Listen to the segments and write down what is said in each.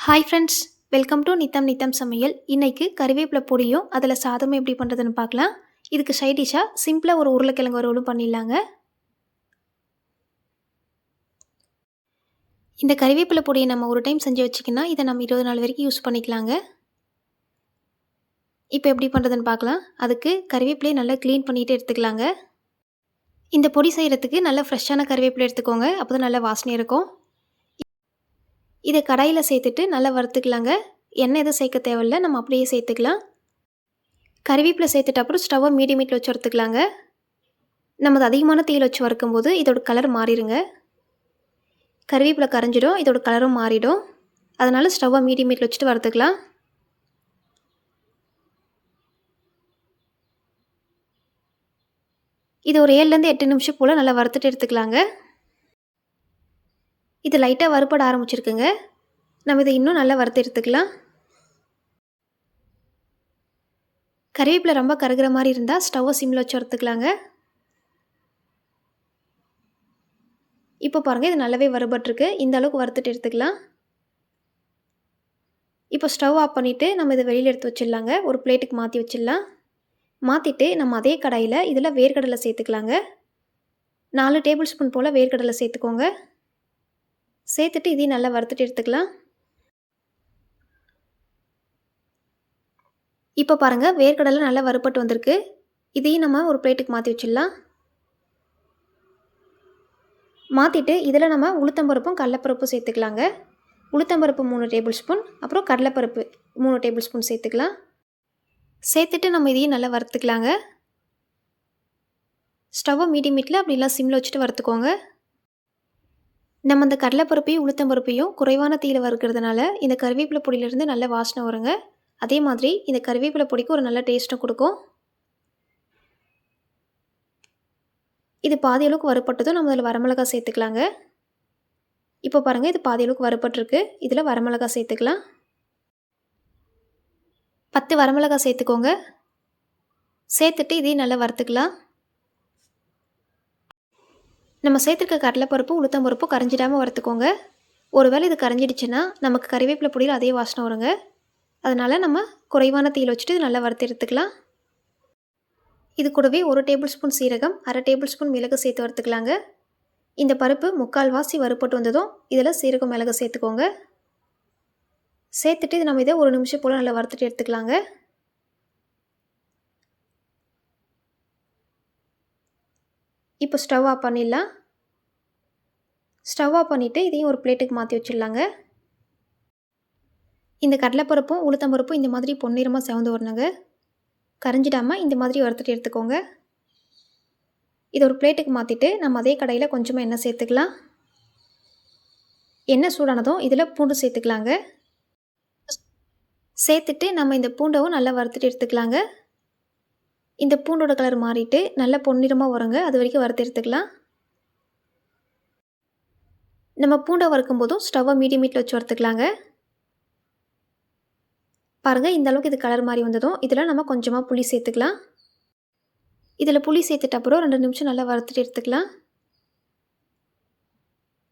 Hi friends, welcome to நித்தம் நித்தம் சமையல். இன்னைக்கு கறிவேப்பிலை பொடியும் அதில் சாதமும் எப்படி பண்ணுறதுன்னு பார்க்கலாம். இதுக்கு சைட் டிஷ்ஷாக சிம்பிளாக ஒரு உருளைக்கிழங்கு வறுவலும் பண்ணிடலாங்க. இந்த கறிவேப்பிலை பொடியை நம்ம ஒரு டைம் செஞ்சு வச்சிக்கினா இதை நம்ம 20 நாள் வரைக்கும் யூஸ் பண்ணிக்கலாங்க. இப்போ எப்படி பண்ணுறதுன்னு பார்க்கலாம். அதுக்கு கறிவேப்பிலையை நல்லா க்ளீன் பண்ணிவிட்டு எடுத்துக்கலாங்க. இந்த பொடி செய்கிறதுக்கு நல்ல ஃப்ரெஷ்ஷான கறிவேப்பிலை எடுத்துக்கோங்க, அப்போ தான் நல்ல வாசனை இருக்கும். இதை கடாயில் சேர்த்துட்டு நல்லா வறுத்துக்கலாங்க. எண்ணெய் எதுவும் சேர்க்க தேவையில்லை, நம்ம அப்படியே சேர்த்துக்கலாம். கறிவேப்பிலை சேர்த்துட்டு அப்புறம் ஸ்டவ்வை மீடியம் ஹீட்டில் வச்சு வறுத்துக்கலாங்க. நம்ம அதிகமான தீயில் வச்சு வறுக்கும்போது இதோட கலர் மாறிடுங்க. கறிவேப்பிலை கரைஞ்சிடும், இதோட கலரும் மாறிடும். அதனால் ஸ்டவ்வை மீடியம் ஹீட்டில் வச்சுட்டு வறுத்துக்கலாம். இது ஒரு 7லேருந்து 8 நிமிஷம் போல் நல்லா வறுத்துட்டு எடுத்துக்கலாங்க. இது லைட்டாக வறுபட ஆரம்பிச்சிருக்குங்க. நம்ம இதை இன்னும் நல்லா வறுத்து எடுத்துக்கலாம். கறிவேப்பிலை ரொம்ப கருகிற மாதிரி இருந்தால் ஸ்டவ்வை சிம்மில் வச்சு வறுத்துக்கலாங்க. இப்போ பாருங்கள், இது நல்லாவே வறுபட்டுருக்கு. இந்த அளவுக்கு வறுத்துட்டு எடுத்துக்கலாம். இப்போ ஸ்டவ் ஆஃப் பண்ணிவிட்டு நம்ம இதை வெளியில் எடுத்து வச்சிடலாங்க. ஒரு பிளேட்டுக்கு மாற்றி வச்சிடலாம். மாற்றிட்டு நம்ம அதே கடாயில் இதில் வேர்க்கடலை சேர்த்துக்கலாங்க. 4 டேபிள் ஸ்பூன் போல் வேர்க்கடலை சேர்த்துக்கோங்க. சேர்த்துட்டு இதையும் நல்லா வறுத்துட்டு எடுத்துக்கலாம். இப்போ பாருங்கள், வேர்க்கடலை நல்லா வறுபட்டு வந்திருக்கு. இதையும் நம்ம ஒரு பிளேட்டுக்கு மாற்றி வச்சிடலாம். மாற்றிட்டு இதில் நம்ம உளுத்தம்பருப்பும் கடலைப்பருப்பும் சேர்த்துக்கலாங்க. உளுத்தம்பருப்பு 3 டேபிள் ஸ்பூன், அப்புறம் கடலைப்பருப்பு 3 டேபிள் ஸ்பூன் சேர்த்துக்கலாம். சேர்த்துட்டு நம்ம இதையும் நல்லா வறுத்துக்கலாங்க. ஸ்டவ்வை மீடியம் ஹீட்டில் அப்படிலாம் சிம்மில் வச்சுட்டு வறுத்துக்கோங்க. நம்ம இந்த கடலைப்பருப்பையும் உளுத்தம்பருப்பையும் குறைவான தீயில் வறுக்கிறதுனால இந்த கறிவேப்பிலை பொடியிலேருந்து நல்ல வாசனை வருங்க. அதே மாதிரி இந்த கறிவேப்பிலை பொடிக்கு ஒரு நல்ல டேஸ்ட்டும் கொடுக்கும். இது பாதி அளவுக்கு வறுபட்டதும் நம்ம இதில் வரமிளகாய் சேர்த்துக்கலாங்க. இப்போ பாருங்கள், இது பாதி அளவுக்கு வறுபட்டுருக்கு. இதில் வரமிளகாய் சேர்த்துக்கலாம். 10 வரமிளகாய் சேர்த்துக்கோங்க. சேர்த்துட்டு இதையும் நல்லா வறுத்துக்கலாம். நம்ம சேர்த்துருக்க கடலைப்பருப்பு உளுத்தம்பருப்பு கரைஞ்சிடாமல் வறுத்துக்கோங்க. ஒருவேளை இது கரைஞ்சிடுச்சுன்னா நமக்கு கறிவேப்பிலை பொடியில் அதே வாசனை வருங்க. அதனால் நம்ம குறைவான தீயில் வச்சுட்டு இது நல்லா வறுத்து எடுத்துக்கலாம். இது கூடவே 1 டேபிள் ஸ்பூன் சீரகம், 1/2 டேபிள் ஸ்பூன் மிளகு சேர்த்து வறுத்துக்கலாங்க. இந்த பருப்பு 3/4 வறுபட்டு வந்ததும் இதில் சீரகம் மிளகு சேர்த்துக்கோங்க. சேர்த்துட்டு நம்ம இதை 1 நிமிஷம் போல் நல்லா வறுத்துட்டு எடுத்துக்கலாங்க. இப்போ ஸ்டவ் ஆஃப் பண்ணிடலாம். ஸ்டவ் ஆஃப் பண்ணிவிட்டு இதையும் ஒரு பிளேட்டுக்கு மாற்றி வச்சிடலாங்க. இந்த கடலைப்பருப்பும் உளுத்தம்பருப்பும் இந்த மாதிரி பொன்னிறமாக செவந்து வரணுங்க. கரைஞ்சிடாமல் இந்த மாதிரி வறுத்துட்டு எடுத்துக்கோங்க. இதை ஒரு பிளேட்டுக்கு மாற்றிட்டு நம்ம அதே கடாயில் கொஞ்சமாக எண்ணெய் சேர்த்துக்கலாம். எண்ணெய் சூடானதும் இதில் பூண்டு சேர்த்துக்கலாங்க. சேர்த்துட்டு நம்ம இந்த பூண்டவும் நல்லா வறுத்துட்டு எடுத்துக்கலாங்க. இந்த பூண்டோட கலர் மாறிட்டு நல்ல பொன்னிறமாக வருங்க, அது வரைக்கும் வறுத்து எடுத்துக்கலாம். நம்ம பூண்டை வறுக்கும் போதும் ஸ்டவ்வை மீடியம் ஹீட்டில் வச்சு வறுத்துக்கலாங்க. பாருங்கள், இந்த அளவுக்கு இது கலர் மாதிரி வந்ததும் இதில் நம்ம கொஞ்சமாக புளி சேர்த்துக்கலாம். இதில் புளி சேர்த்துட்டு அப்புறம் 2 நிமிஷம் நல்லா வறுத்துட்டு எடுத்துக்கலாம்.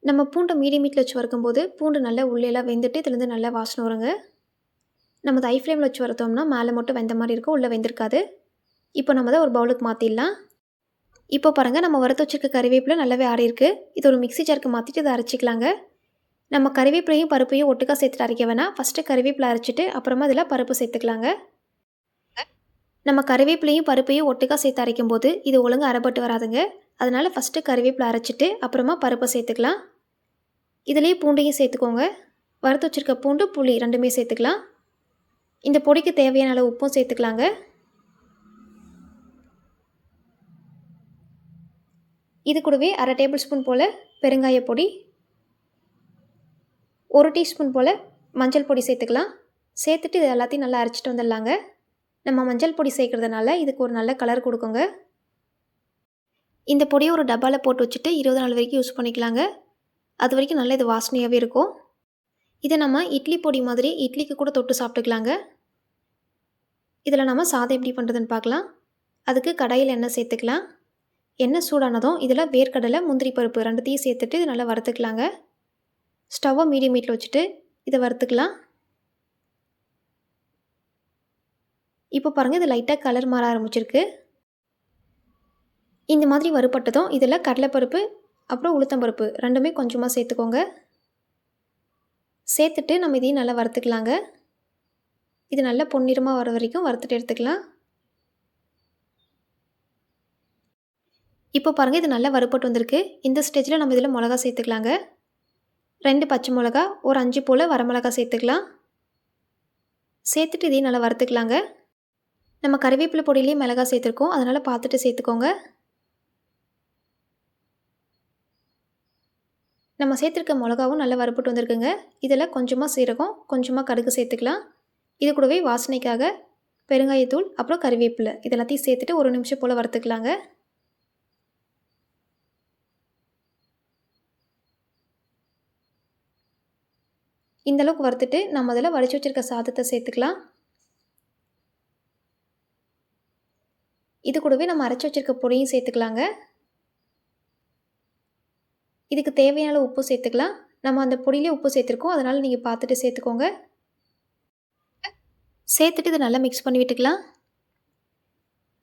நம்ம பூண்டை மீடியம் ஹீட்டில் வச்சு வறுக்கும்போது பூண்டு நல்லா உள்ளேலாம் வெந்துட்டு இதுலேருந்து நல்லா வாசனை வருங்க. நம்ம ஹை ஃப்ளேமில் வச்சு வறுத்தோம்னா மேலே மட்டும் வெந்த மாதிரி இருக்கும், உள்ளே வெந்திருக்காது. இப்போ நம்ம அதை ஒரு பவுலுக்கு மாற்றிடலாம். இப்போ பாருங்கள், நம்ம வறுத்து வச்சுருக்க கறிவேப்பிலை நல்லாவே ஆறியிருக்கு. இது ஒரு மிக்ஸி ஜாருக்கு மாற்றிட்டு இதை அரைச்சிக்கலாங்க. நம்ம கறிவேப்பிலையும் பருப்பையும் ஒட்டுக்கா சேர்த்துட்டு அரைக்க வேணாம். ஃபஸ்ட்டு கறிவேப்பிலை அரைச்சிட்டு அப்புறமா இதில் பருப்பு சேர்த்துக்கலாங்க. நம்ம கறிவேப்பிலையும் பருப்பையும் ஒட்டுக்கா சேர்த்து அரைக்கும் போது இது ஒழுங்காக அரைப்பட்டு வராதுங்க. அதனால் ஃபஸ்ட்டு கறிவேப்பிலை அரைச்சிட்டு அப்புறமா பருப்பை சேர்த்துக்கலாம். இதுலேயே பூண்டையும் சேர்த்துக்கோங்க. வறுத்து வச்சுருக்க பூண்டு, புளி 2மே சேர்த்துக்கலாம். இந்த பொடிக்கு தேவையான அளவு உப்பும் சேர்த்துக்கலாங்க. இது கூடவே 1/2 டேபிள் ஸ்பூன் போல் பெருங்காய பொடி, 1 டீஸ்பூன் போல் மஞ்சள் பொடி சேர்த்துக்கலாம். சேர்த்துட்டு இது எல்லாத்தையும் நல்லா அரைச்சிட்டு வந்துடலாங்க. நம்ம மஞ்சள் பொடி சேர்க்குறதுனால இதுக்கு ஒரு நல்ல கலர் கொடுக்குங்க. இந்த பொடியை ஒரு டப்பாவில் போட்டு வச்சுட்டு 20 நாள் வரைக்கும் யூஸ் பண்ணிக்கலாங்க. அது வரைக்கும் நல்ல இது வாசனையாகவே இருக்கும். இதை நம்ம இட்லி பொடி மாதிரி இட்லிக்கு கூட தொட்டு சாப்பிட்டுக்கலாங்க. இதில் நம்ம சாதம் எப்படி பண்ணுறதுன்னு பார்க்கலாம். அதுக்கு கடாயில் எண்ணெய் சேர்த்துக்கலாம். எண்ணெய் சூடானதும் இதில் வேர்க்கடலை, முந்திரி பருப்பு 2த்தையும் சேர்த்துட்டு இது நல்லா வறுத்துக்கலாங்க. ஸ்டவ்வை மீடியம் ஹீட்டில் வச்சுட்டு இதை வறுத்துக்கலாம். இப்போ பாருங்கள், இது லைட்டாக கலர் மாற ஆரம்பிச்சிருக்கு. இந்த மாதிரி வறுபட்டதும் இதில் கடலைப்பருப்பு அப்புறம் உளுத்தம்பருப்பு ரெண்டுமே கொஞ்சமாக சேர்த்துக்கோங்க. சேர்த்துட்டு நம்ம இதையும் நல்லா வறுத்துக்கலாங்க. இது நல்லா பொன்னிறமாக வர வரைக்கும் வறுத்துட்டு எடுத்துக்கலாம். இப்போ பாருங்கள், இது நல்லா வறுபட்டு வந்திருக்கு. இந்த ஸ்டேஜில் நம்ம இதில் மிளகா சேர்த்துக்கலாங்க. 2 பச்சை மிளகா, ஒரு 5 போல் வரமிளகா சேர்த்துக்கலாம். சேர்த்துட்டு இதையும் நல்லா வறுத்துக்கலாங்க. நம்ம கறிவேப்பிலை பொடியிலேயே மிளகா சேர்த்துருக்கோம், அதனால் பார்த்துட்டு சேர்த்துக்கோங்க. நம்ம சேர்த்துருக்க மிளகாவும் நல்லா வறுபட்டு வந்திருக்குங்க. இதில் கொஞ்சமாக சீரகம், கொஞ்சமாக கடுகு சேர்த்துக்கலாம். இது கூடவே வாசனைக்காக பெருங்காயத்தூள் அப்புறம் கறிவேப்பிலை இதெல்லாத்தையும் சேர்த்துட்டு 1 நிமிஷம் போல் வறுத்துக்கலாங்க. இந்தளவுக்கு வறுத்துட்டு நம்ம அதில் வடித்து வச்சுருக்க சாதத்தை சேர்த்துக்கலாம். இது கூடவே நம்ம அரைச்சி வச்சுருக்க பொடியும் சேர்த்துக்கலாங்க. இதுக்கு தேவையான உப்பு சேர்த்துக்கலாம். நம்ம அந்த பொடியிலே உப்பு சேர்த்துருக்கோம், அதனால் நீங்கள் பார்த்துட்டு சேர்த்துக்கோங்க. சேர்த்துட்டு இதை நல்லா மிக்ஸ் பண்ணி விட்டுக்கலாம்.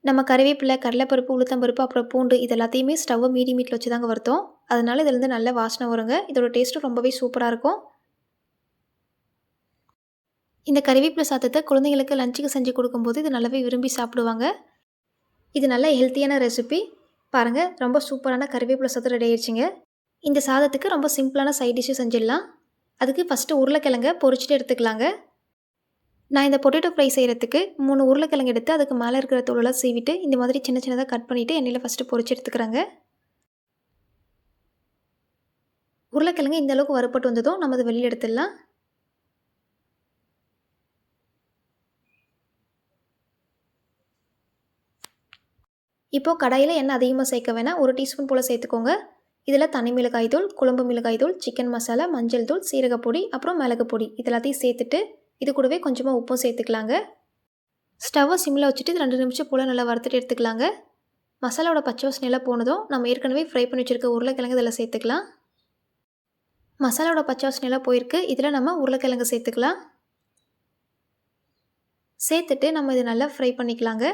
நம்ம கறிவேப்பிலை, கடலைப்பருப்பு, உளுத்தம்பருப்பு அப்புறம் பூண்டு இது எல்லாத்தையுமே ஸ்டவ்வை மீடியம் ஹீட்டில் வச்சு தாங்க வறுத்தோம். அதனால் இதுலேருந்து நல்ல வாசனை வருங்க. இதோட டேஸ்ட்டும் ரொம்பவே சூப்பராக இருக்கும். இந்த கறிவேப்பிலை சாதத்தை குழந்தைங்களுக்கு லஞ்சுக்கு செஞ்சு கொடுக்கும்போது இது நல்லாவே விரும்பி சாப்பிடுவாங்க. இது நல்ல ஹெல்த்தியான ரெசிபி. பாருங்கள், ரொம்ப சூப்பரான கறிவேப்பிலை சாதம் ரெடி ஆயிடுச்சுங்க. இந்த சாதத்துக்கு ரொம்ப சிம்பிளான சைட் டிஷ்ஷு செஞ்சிடலாம். அதுக்கு ஃபஸ்ட்டு உருளைக்கிழங்க பொரிச்சிட்டு எடுத்துக்கலாங்க. நான் இந்த பொட்டேட்டோ ஃப்ரை செய்கிறதுக்கு 3 உருளைக்கிழங்கு எடுத்து அதுக்கு மேலே இருக்கிற தோலெல்லாம் சீவிட்டு இந்த மாதிரி சின்ன சின்னதாக கட் பண்ணிவிட்டு எண்ணெயில் ஃபஸ்ட்டு பொரிச்சு எடுத்துக்கிறேங்க. உருளைக்கிழங்கு இந்த அளவுக்கு வறுபட்டு வந்ததும் நம்ம அதை வெளியில் எடுத்துடலாம். இப்போது கடாயில் எண்ணெய் அதிகமாக சேர்க்க வேணாம், 1 டீஸ்பூன் போல் சேர்த்துக்கோங்க. இதில் தனி மிளகாய் தூள், குழம்பு மிளகாய் தூள், சிக்கன் மசாலா, மஞ்சள் தூள், சீரகப்பொடி அப்புறம் மிளகு பொடி இது எல்லாத்தையும் சேர்த்துட்டு இது கூடவே கொஞ்சமாக உப்பும் சேர்த்துக்கலாங்க. ஸ்டவ்வை சிம்மில் வச்சுட்டு 2 நிமிஷம் போல் நல்லா வறுத்துட்டு எடுத்துக்கலாங்க. மசாலாவோட பச்சை வாசனையெல்லாம் போனதும் நம்ம ஏற்கனவே ஃப்ரை பண்ணி வச்சுருக்க உருளைக்கிழங்கு இதில் சேர்த்துக்கலாம். மசாலாவோட பச்சை வாசனையெல்லாம் போயிருக்கு. இதில் நம்ம உருளைக்கிழங்கு சேர்த்துக்கலாம். சேர்த்துட்டு நம்ம இதை நல்லா ஃப்ரை பண்ணிக்கலாங்க.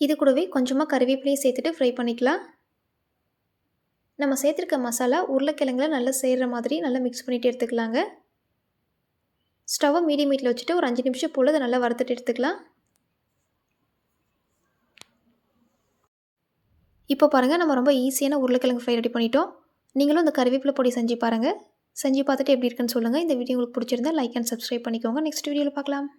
இது கூடவே கொஞ்சமாக கறிவேப்பிலையை சேர்த்துட்டு ஃப்ரை பண்ணிக்கலாம். நம்ம சேர்த்துருக்க மசாலா உருளைக்கிழங்குல நல்லா சேர்கிற மாதிரி நல்லா மிக்ஸ் பண்ணிவிட்டு எடுத்துக்கலாங்க. ஸ்டவ்வை மீடியம் ஹீட்டில் வச்சுட்டு ஒரு 5 நிமிஷம் போல் அதை நல்லா வறுத்துட்டு எடுத்துக்கலாம். இப்போ பாருங்கள், நம்ம ரொம்ப ஈஸியான உருளைக்கிழங்கு ஃப்ரை ரெடி பண்ணிட்டோம். நீங்களும் இந்த கறிவேப்பிலை பொடி செஞ்சு பாருங்கள். செஞ்சு பார்த்துட்டு எப்படி இருக்குன்னு சொல்லுங்கள். இந்த வீடியோ உங்களுக்கு பிடிச்சிருந்தா லைக் அண்ட் சப்ஸ்கிரைப் பண்ணிக்கோங்க. நெக்ஸ்ட் வீடியோவில் பார்க்கலாம்.